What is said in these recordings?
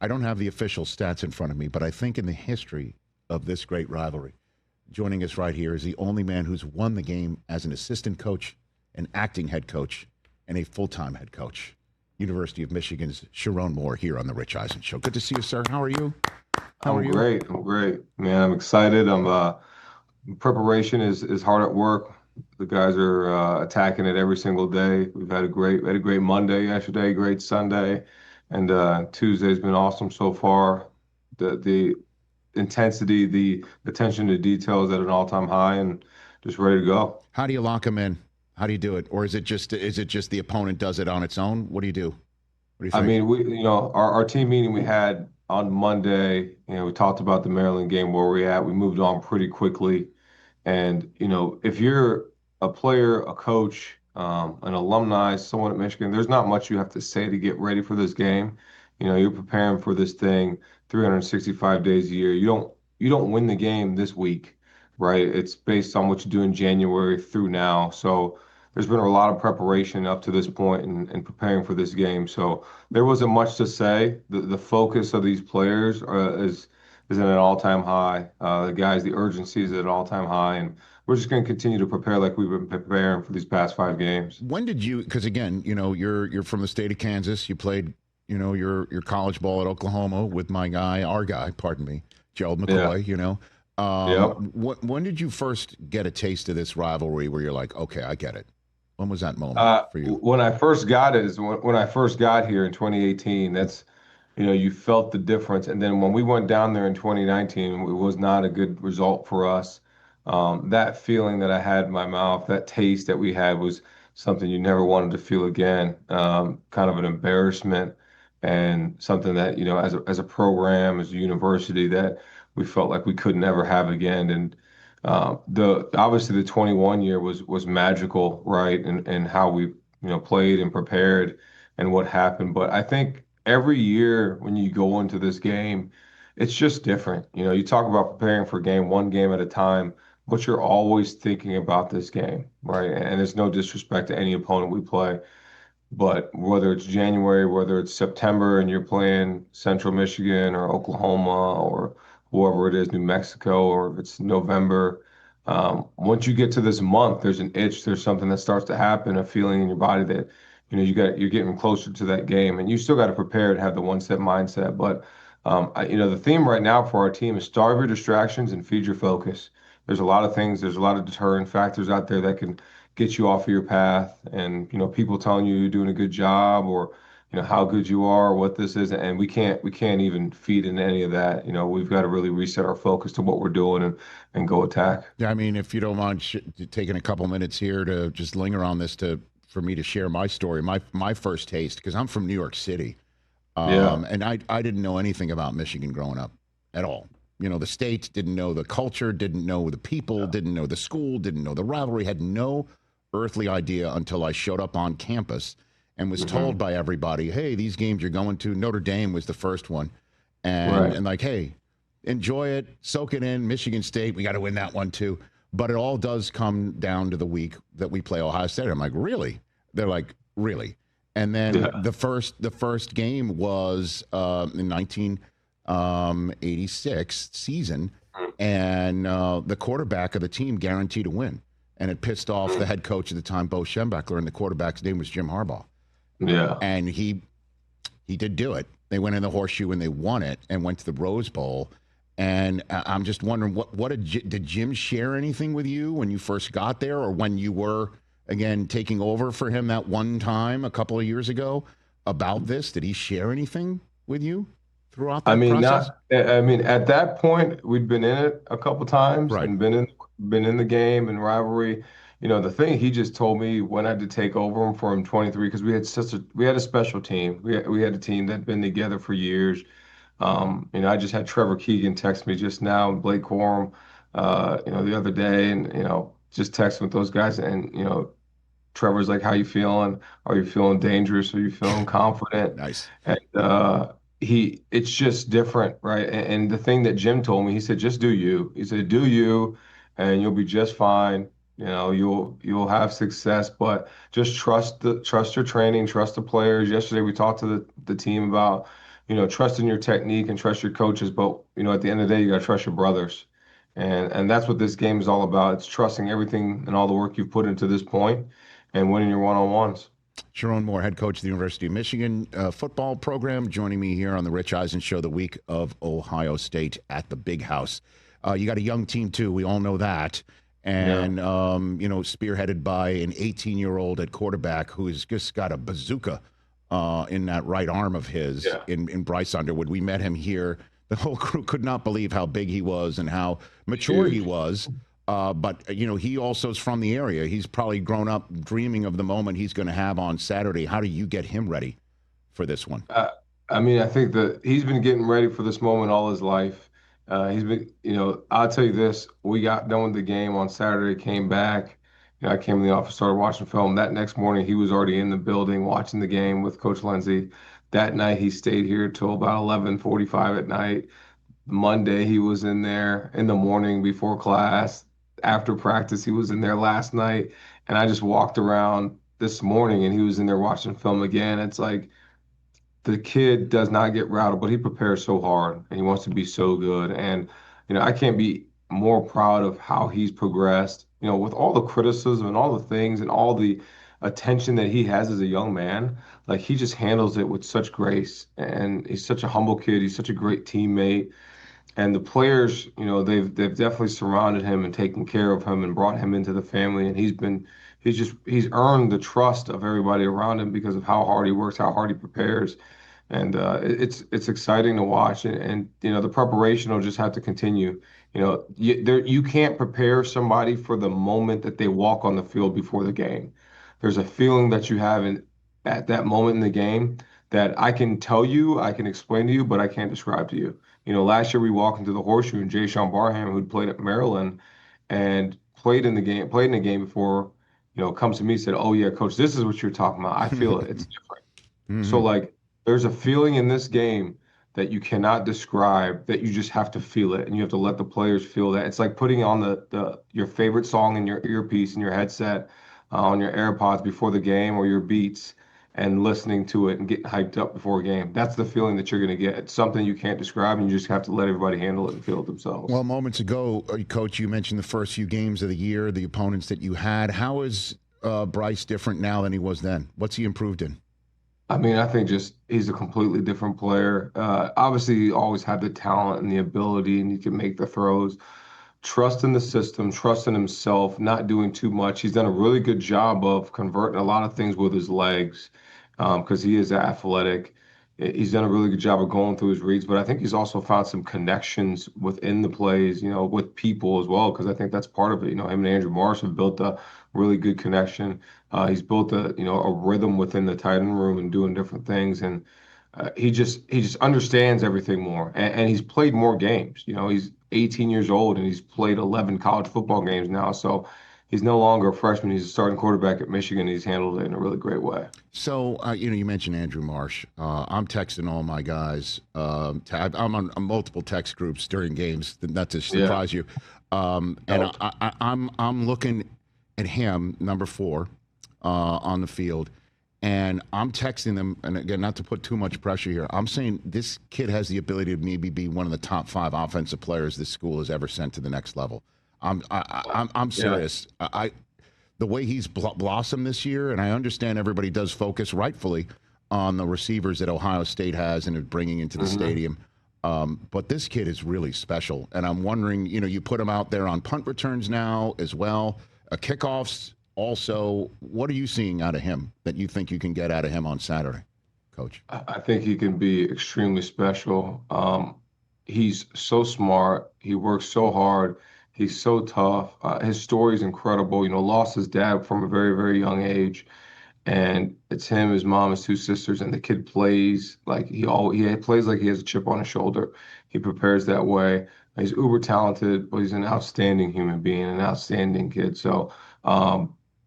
I don't have the official stats in front of me, but I think in the history of this great rivalry, joining us right here is the only man who's won the game as an assistant coach, an acting head coach, and a full-time head coach. University of Michigan's Sherrone Moore here on the Rich Eisen Show. Good to see you, sir. How are you? I'm great. I'm great, man. I'm excited. Preparation is hard at work. The guys are attacking it every single day. We had a great Monday yesterday, great Sunday, and Tuesday's been awesome so far. The intensity, the attention to detail is at an all-time high, and just ready to go. How do you lock them in? How do you do it? Or is it just the opponent does it on its own? What do you do? What do you I think? mean, our team meeting we had on Monday, we talked about the Maryland game, where we're at. We moved on pretty quickly. And, if you're a player, a coach, an alumni, someone at Michigan, there's not much you have to say to get ready for this game. You're preparing for this thing 365 days a year. You don't win the game this week, right? It's based on what you do in January through now. So there's been a lot of preparation up to this point and preparing for this game. So there wasn't much to say. The focus of these players is at an all-time high. The guys, the urgency is at an all-time high, and we're just going to continue to prepare like we've been preparing for these past 5 games. When did you? Because again, you're from the state of Kansas. You played, your college ball at Oklahoma with our guy, pardon me, Gerald McCoy. Yeah. Yep. When did you first get a taste of this rivalry where you're like, okay, I get it? When was that moment for you? When I first got it is when I first got here in 2018. That's you felt the difference. And then when we went down there in 2019, it was not a good result for us. That feeling that I had in my mouth, that taste that we had was something you never wanted to feel again. Kind of an embarrassment and something that, as a program, as a university, that we felt like we could never have again. And obviously the 21 year was magical, right? And how we, played and prepared and what happened. But I think every year when you go into this game, it's just different. You talk about preparing for one game at a time, but you're always thinking about this game, right? And there's no disrespect to any opponent we play, but whether it's January, whether it's September and you're playing Central Michigan or Oklahoma or whoever it is, New Mexico, or if it's November, once you get to this month, there's an itch, there's something that starts to happen, a feeling in your body that you're getting closer to that game, and you still got to prepare to have the one-step mindset. But the theme right now for our team is starve your distractions and feed your focus. There's a lot of things, there's a lot of deterrent factors out there that can get you off of your path, and people telling you you're doing a good job, or how good you are, what this is, and we can't even feed into any of that. We've got to really reset our focus to what we're doing and go attack. Yeah, I mean, if you don't mind taking a couple minutes here to just linger on this for me to share my story, my first taste, because I'm from New York City, Yeah. and I didn't know anything about Michigan growing up at all. The state, didn't know the culture, didn't know the people, didn't know the school, didn't know the rivalry, had no earthly idea until I showed up on campus and was told by everybody, hey, these games you're going to, Notre Dame was the first one, Right. and like, hey, enjoy it, soak it in. Michigan State, we got to win that one too. But it all does come down to the week that we play Ohio State. I'm like, really? They're like, really? And then Yeah. the first game was in 1986 season, and the quarterback of the team guaranteed to win, and it pissed off the head coach at the time, Bo Schembechler, and the quarterback's name was Jim Harbaugh, Yeah. and he did do it. They went in the horseshoe and they won it and went to the Rose Bowl. And I'm just wondering, what did Jim share anything with you when you first got there, or when you were again taking over for him that one time a couple of years ago about this? Did he share anything with you throughout I that mean, process? not. I mean, at that point, we'd been in it a couple times Right. and been in the game and rivalry. The thing he just told me when I had to take over him for him 23, because we had a special team. We had a team that had been together for years. I just had Trevor Keegan text me just now, and Blake Corum, the other day, and just texting with those guys, and Trevor's like, "How you feeling? Are you feeling dangerous? Are you feeling confident?" Nice. And it's just different, right? And the thing that Jim told me, he said, "Just do you." He said, "Do you, and you'll be just fine. You'll have success, but just trust your training, trust the players." Yesterday we talked to the team about trust in your technique and trust your coaches, but at the end of the day, you got to trust your brothers. And that's what this game is all about. It's trusting everything and all the work you've put into this point and winning your one-on-ones. Sherrone Moore, head coach of the University of Michigan football program, joining me here on the Rich Eisen Show, the week of Ohio State at the Big House. You got a young team, too. We all know that. And, spearheaded by an 18-year-old at quarterback who has just got a bazooka in that right arm of his in Bryce Underwood. We met him here. The whole crew could not believe how big he was and how mature he was. But he also is from the area. He's probably grown up dreaming of the moment he's going to have on Saturday. How do you get him ready for this one? I think that he's been getting ready for this moment all his life. He's been, I'll tell you this, we got done with the game on Saturday, came back. I came in the office, started watching film. That next morning, he was already in the building watching the game with Coach Lindsey. That night, he stayed here till about 11:45 at night. Monday, he was in there in the morning before class. After practice, he was in there last night. And I just walked around this morning, and he was in there watching film again. It's like, the kid does not get rattled, but he prepares so hard and he wants to be so good. And, I can't be more proud of how he's progressed, with all the criticism and all the things and all the attention that he has as a young man. Like, he just handles it with such grace, and he's such a humble kid. He's such a great teammate. And the players, they've definitely surrounded him and taken care of him and brought him into the family. And he's earned the trust of everybody around him because of how hard he works, how hard he prepares. And it's exciting to watch. And the preparation will just have to continue. You can't prepare somebody for the moment that they walk on the field before the game. There's a feeling that you have at that moment in the game that I can tell you, I can explain to you, but I can't describe to you. Last year we walked into the horseshoe and Jay Sean Barham, who'd played at Maryland and played in the game before, comes to me and said, "Oh yeah, coach, this is what you're talking about. I feel it. It's different." So like, there's a feeling in this game that you cannot describe, that you just have to feel it, and you have to let the players feel that. It's like putting on your favorite song in your earpiece in your headset, on your AirPods before the game, or your Beats, and listening to it and getting hyped up before a game. That's the feeling that you're going to get. It's something you can't describe, and you just have to let everybody handle it and feel it themselves. Well, moments ago, Coach, you mentioned the first few games of the year, the opponents that you had. How is Bryce different now than he was then? What's he improved in? I think just he's a completely different player. Obviously, he always had the talent and the ability, and he can make the throws. Trust in the system, trust in himself, not doing too much. He's done a really good job of converting a lot of things with his legs, because he is athletic. He's done a really good job of going through his reads, but I think he's also found some connections within the plays, with people as well, because I think that's part of it. Him and Andrew Marsh have built a really good connection. He's built a rhythm within the tight end room and doing different things, and he just understands everything more, and he's played more games. He's 18 years old and he's played 11 college football games now, so he's no longer a freshman. He's a starting quarterback at Michigan. He's handled it in a really great way. So, you mentioned Andrew Marsh. I'm texting all my guys. I'm on multiple text groups during games, not to surprise you. And I'm looking at him, number 4, on the field, and I'm texting them. And again, not to put too much pressure here, I'm saying this kid has the ability to maybe be one of the top 5 offensive players this school has ever sent to the next level. I'm serious. The way he's blossomed this year, and I understand everybody does focus rightfully on the receivers that Ohio State has and is bringing into the stadium. But this kid is really special, and I'm wondering, you put him out there on punt returns now as well, kickoffs also. What are you seeing out of him that you think you can get out of him on Saturday, Coach? I think he can be extremely special. He's so smart. He works so hard. He's so tough. His story is incredible. Lost his dad from a very, very young age, and it's him, his mom, his 2 sisters, and the kid plays like he plays like he has a chip on his shoulder. He prepares that way. He's uber talented, but he's an outstanding human being, an outstanding kid. So,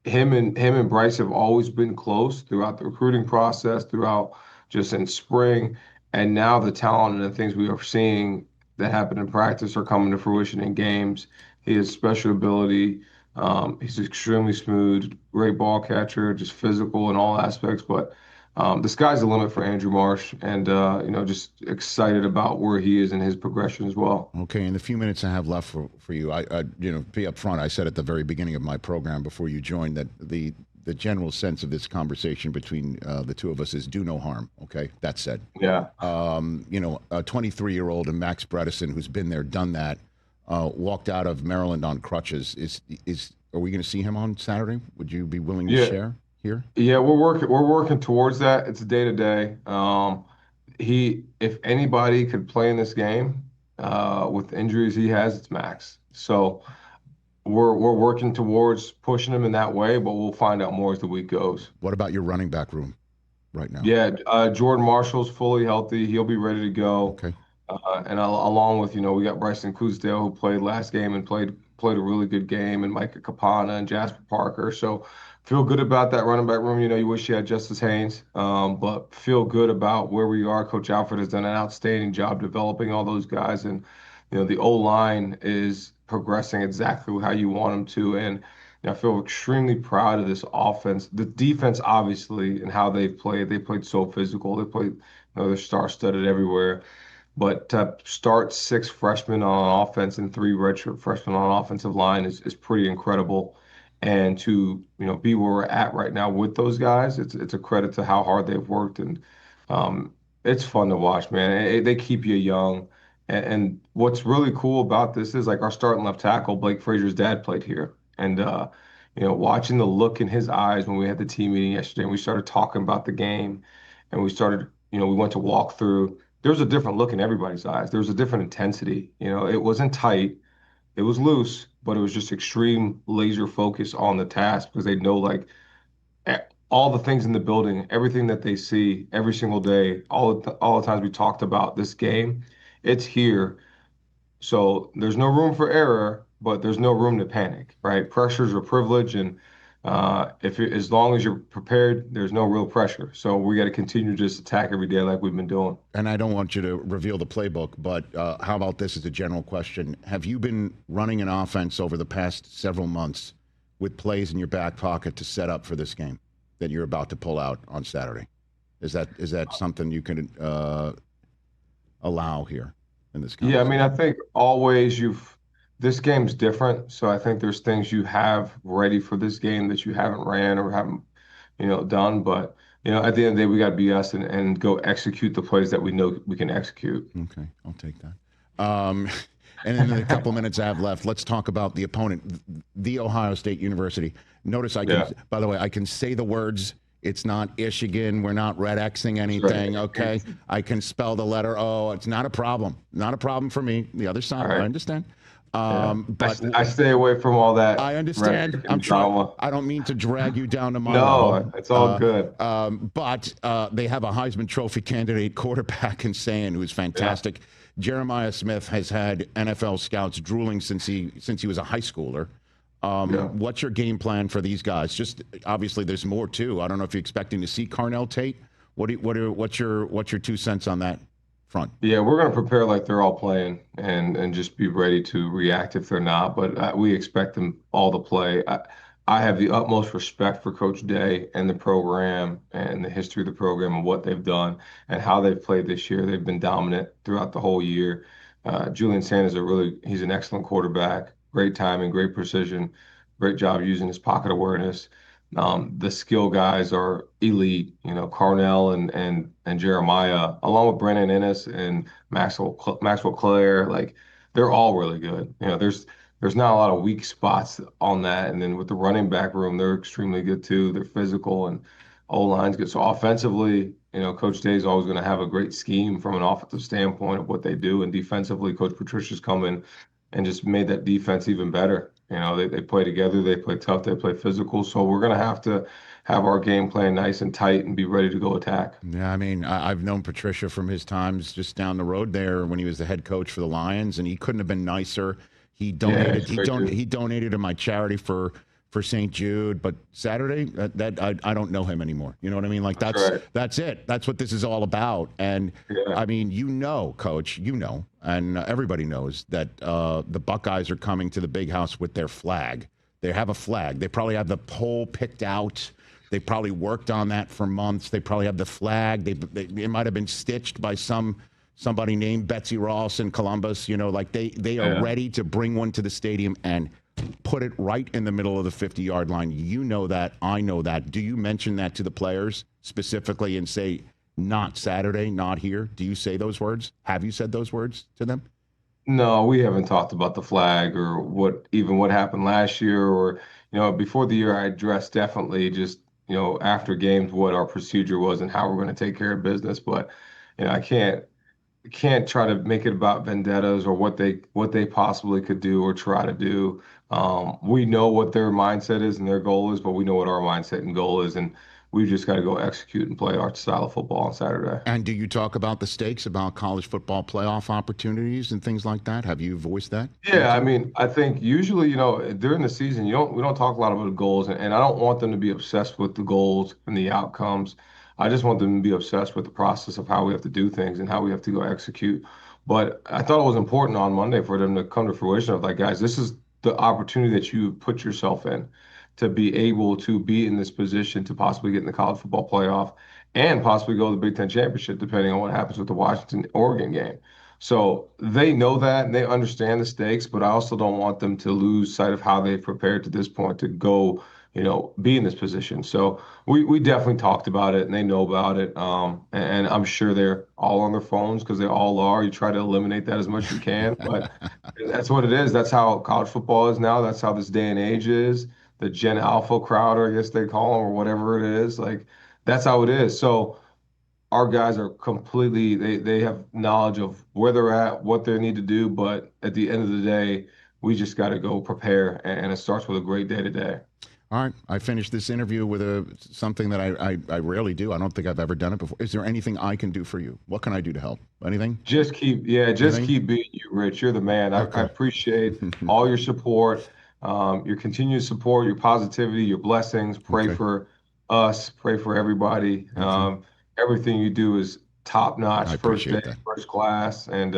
him and Bryce have always been close throughout the recruiting process, throughout just in spring, and now the talent and the things we are seeing that happen in practice are coming to fruition in games. He has special ability. He's extremely smooth, great ball catcher, just physical in all aspects. But the sky's the limit for Andrew Marsh, and just excited about where he is in his progression as well. Okay, in the few minutes I have left for you, I be up front. I said at the very beginning of my program before you joined that the general sense of this conversation between the two of us is do no harm. Okay, that said, Yeah. a 23-year-old and Max Bredesen, who's been there, done that, walked out of Maryland on crutches. Are we going to see him on Saturday? Would you be willing to share here? Yeah, we're working towards that. It's day to day. If anybody could play in this game, with the injuries he has, it's Max. So we're working towards pushing him in that way, but we'll find out more as the week goes. What about your running back room right now? Yeah, Jordan Marshall's fully healthy. He'll be ready to go. Okay. And along with, we got Bryson Clousdale, who played last game and played a really good game, and Micah Capana and Jasper Parker. So feel good about that running back room. You wish you had Justice Haynes, but feel good about where we are. Coach Alfred has done an outstanding job developing all those guys, and the O-line is progressing exactly how you want them to. And I feel extremely proud of this offense. The defense, obviously, and how they've played. They played so physical. They played, they're star-studded everywhere. But to start 6 freshmen on offense and 3 redshirt freshmen on offensive line is pretty incredible. And to be where we're at right now with those guys, it's a credit to how hard they've worked, and it's fun to watch, man. They keep you young. And what's really cool about this is, like, our starting left tackle, Blake Frazier's dad, played here. And watching the look in his eyes when we had the team meeting yesterday and we started talking about the game, and we started, we went to walk through. There was a different look in everybody's eyes. There was a different intensity. It wasn't tight. It was loose, but it was just extreme laser focus on the task, because they know, like, all the things in the building, everything that they see every single day, all the times we talked about this game, it's here. So there's no room for error, but there's no room to panic, right? Pressures are privilege, and as long as you're prepared, there's no real pressure. So we got to continue to just attack every day like we've been doing. And I don't want you to reveal the playbook, but how about this as a general question? Have you been running an offense over the past several months with plays in your back pocket to set up for this game that you're about to pull out on Saturday? Is that something you can allow here in this conversation? Yeah, I mean, I think always this game's different, so I think there's things you have ready for this game that you haven't ran or haven't, done. But, at the end of the day, we got to be us and go execute the plays that we know we can execute. Okay, I'll take that. And in the couple minutes I have left, let's talk about the opponent, The Ohio State University. Notice by the way, I can say the words. It's not Michigan. We're not red Xing anything. Right. Okay. I can spell the letter O. It's not a problem. Not a problem for me. The other side, right. I understand. But I stay away from all that. I understand. I'm trying. I don't mean to drag you down to my level. It's all good. But they have a Heisman Trophy candidate quarterback in Sayin, who's fantastic. Yeah. Jeremiah Smith has had NFL scouts drooling since he was a high schooler. What's your game plan for these guys? Just obviously, there's more too. I don't know if you're expecting to see Carnell Tate. What's your 2 cents on that front? Yeah, we're going to prepare like they're all playing and just be ready to react if they're not. But we expect them all to play. I have the utmost respect for Coach Day and the program and the history of the program and what they've done and how they've played this year. They've been dominant throughout the whole year. Julian Sanders he's an excellent quarterback. Great timing, great precision, great job using his pocket awareness. The skill guys are elite. Carnell and Jeremiah, along with Brennan Ennis and Maxwell Clare, like, they're all really good. There's not a lot of weak spots on that. And then with the running back room, they're extremely good too. They're physical, and O-line's good. So offensively, Coach Day is always going to have a great scheme from an offensive standpoint of what they do. And defensively, Coach Patricia's come in and just made that defense even better. They play together, they play tough, they play physical. So we're going to have our game plan nice and tight and be ready to go attack. Yeah, I mean, I've known Patricia from his times just down the road there when he was the head coach for the Lions, and he couldn't have been nicer. He donated. He donated to my charity for St. Jude. But Saturday, I don't know him anymore. You know what I mean? Like that's it. That's what this is all about. And I mean, Coach, and everybody knows that the Buckeyes are coming to the Big House with their flag. They have a flag. They probably have the pole picked out. They probably worked on that for months. They probably have the flag. It might have been stitched by somebody named Betsy Ross in Columbus. You know, like they are ready to bring one to the stadium and put it right in the middle of the 50-yard line. You know that. I know that. Do you mention that to the players specifically and say, not Saturday, not here? Do you say those words? Have you said those words to them? No, we haven't talked about the flag or what happened last year, or before the year I addressed definitely just after games what our procedure was and how we're going to take care of business. But I can't try to make it about vendettas or what they possibly could do or try to do. We know what their mindset is and their goal is, but we know what our mindset and goal is, and we've just got to go execute and play our style of football on Saturday. And do you talk about the stakes, about college football playoff opportunities and things like that? Have you voiced that? Yeah, I mean, I think usually, during the season, we don't talk a lot about the goals, and I don't want them to be obsessed with the goals and the outcomes. I just want them to be obsessed with the process of how we have to do things and how we have to go execute. But I thought it was important on Monday for them to come to fruition of like, guys, this is the opportunity that you put yourself in to be able to be in this position to possibly get in the college football playoff and possibly go to the Big Ten championship, depending on what happens with the Washington-Oregon game. So they know that and they understand the stakes, but I also don't want them to lose sight of how they've prepared to this point to go, be in this position. So we definitely talked about it and they know about it. And I'm sure they're all on their phones because they all are. You try to eliminate that as much as you can, but that's what it is. That's how college football is now. That's how this day and age is. The Gen Alpha crowd, or I guess they call them, or whatever it is. Like, that's how it is. So our guys are completely, they have knowledge of where they're at, what they need to do. But at the end of the day, we just got to go prepare. And it starts with a great day today. All right. I finished this interview with something that I rarely do. I don't think I've ever done it before. Is there anything I can do for you? What can I do to help? Anything? Just keep being you, Rich. You're the man. Okay. I appreciate all your support. Your continued support, your positivity, your blessings. Pray for us. Pray for everybody. Everything you do is top notch, first day, first class, and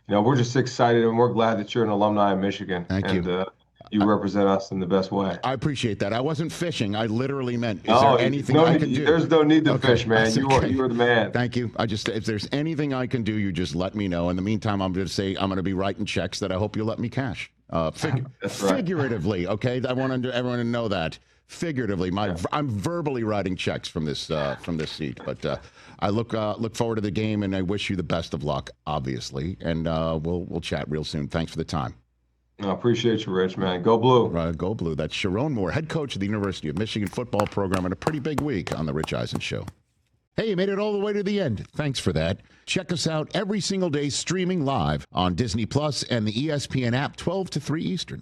we're just excited and we're glad that you're an alumni of Michigan. Thank you. You represent us in the best way. I appreciate that. I wasn't fishing. I literally meant, is there anything I can do? There's no need to fish, man. You are the man. Thank you. If there's anything I can do, you just let me know. In the meantime, I'm going to say I'm going to be writing checks that I hope you'll let me cash. That's right. Figuratively, okay? I want everyone to know that. Figuratively, I'm verbally writing checks from this seat. But I look forward to the game, and I wish you the best of luck, obviously. And we'll chat real soon. Thanks for the time. I appreciate you, Rich, man. Go Blue. Go Blue. That's Sherrone Moore, head coach of the University of Michigan football program, and a pretty big week on the Rich Eisen Show. Hey, you made it all the way to the end. Thanks for that. Check us out every single day streaming live on Disney Plus and the ESPN app 12 to 3 Eastern.